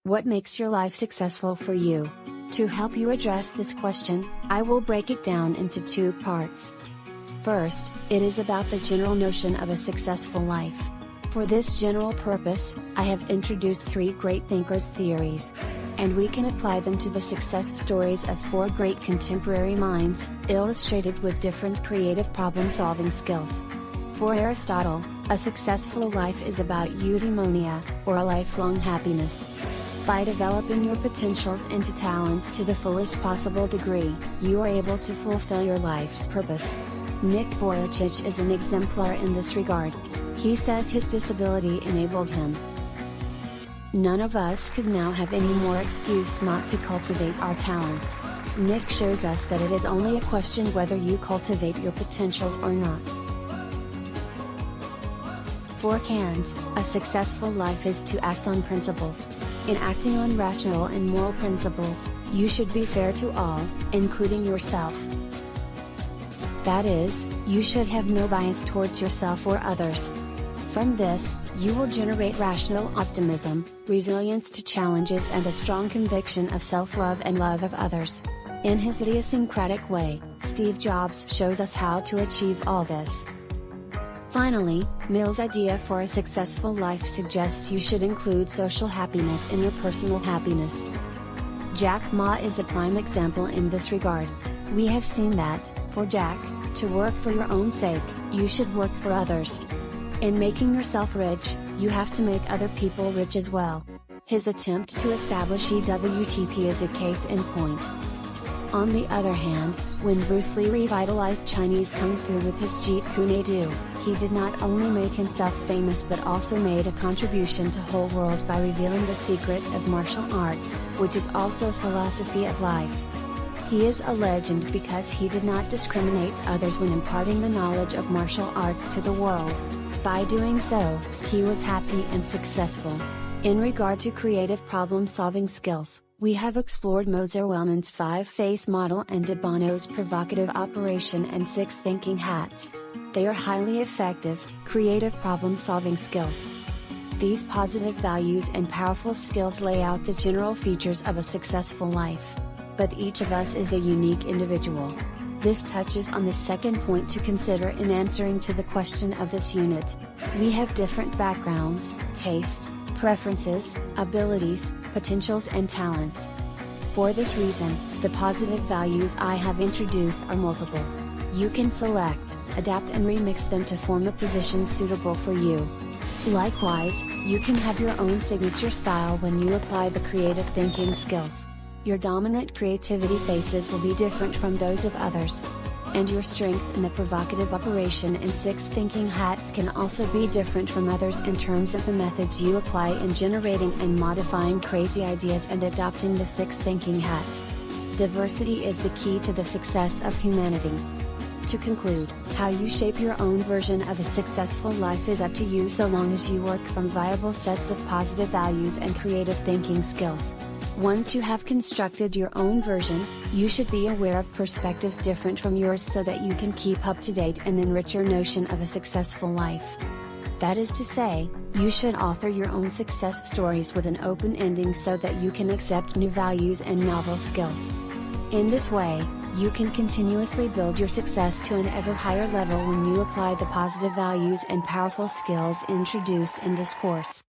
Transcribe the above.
What makes your life successful for you? To help you address this question, I will break it down into two parts. First, it is about the general notion of a successful life. For this general purpose, I have introduced 3 great thinkers' theories. And we can apply them to the success stories of 4 great contemporary minds, illustrated with different creative problem-solving skills. For Aristotle, a successful life is about eudaimonia, or a lifelong happiness. By developing your potentials into talents to the fullest possible degree, you are able to fulfill your life's purpose. Nick Vujicic is an exemplar in this regard. He says his disability enabled him. None of us could now have any more excuse not to cultivate our talents. Nick shows us that it is only a question whether you cultivate your potentials or not. For Kant, a successful life is to act on principles. In acting on rational and moral principles, you should be fair to all, including yourself. That is, you should have no bias towards yourself or others. From this, you will generate rational optimism, resilience to challenges and a strong conviction of self-love and love of others. In his idiosyncratic way, Steve Jobs shows us how to achieve all this. Finally, Mill's idea for a successful life suggests you should include social happiness in your personal happiness. Jack Ma is a prime example in this regard. We have seen that, for Jack, to work for your own sake, you should work for others. In making yourself rich, you have to make other people rich as well. His attempt to establish EWTP is a case in point. On the other hand, when Bruce Lee revitalized Chinese Kung Fu with his Jeet Kune Do, he did not only make himself famous but also made a contribution to whole world by revealing the secret of martial arts, which is also philosophy of life. He is a legend because he did not discriminate others when imparting the knowledge of martial arts to the world. By doing so, he was happy and successful. In regard to creative problem-solving skills, we have explored Moser Wellman's 5-phase model and De Bono's provocative operation and 6 thinking hats. They are highly effective, creative problem-solving skills. These positive values and powerful skills lay out the general features of a successful life. But each of us is a unique individual. This touches on the second point to consider in answering to the question of this unit. We have different backgrounds, tastes, preferences, abilities, potentials and talents. For this reason, the positive values I have introduced are multiple. You can select, adapt and remix them to form a position suitable for you. Likewise, you can have your own signature style when you apply the creative thinking skills. Your dominant creativity phases will be different from those of others. And your strength in the provocative operation and 6 thinking hats can also be different from others in terms of the methods you apply in generating and modifying crazy ideas and adopting the 6 thinking hats. Diversity is the key to the success of humanity. To conclude, how you shape your own version of a successful life is up to you so long as you work from viable sets of positive values and creative thinking skills. Once you have constructed your own version, you should be aware of perspectives different from yours so that you can keep up to date and enrich your notion of a successful life. That is to say, you should author your own success stories with an open ending so that you can accept new values and novel skills. In this way, you can continuously build your success to an ever higher level when you apply the positive values and powerful skills introduced in this course.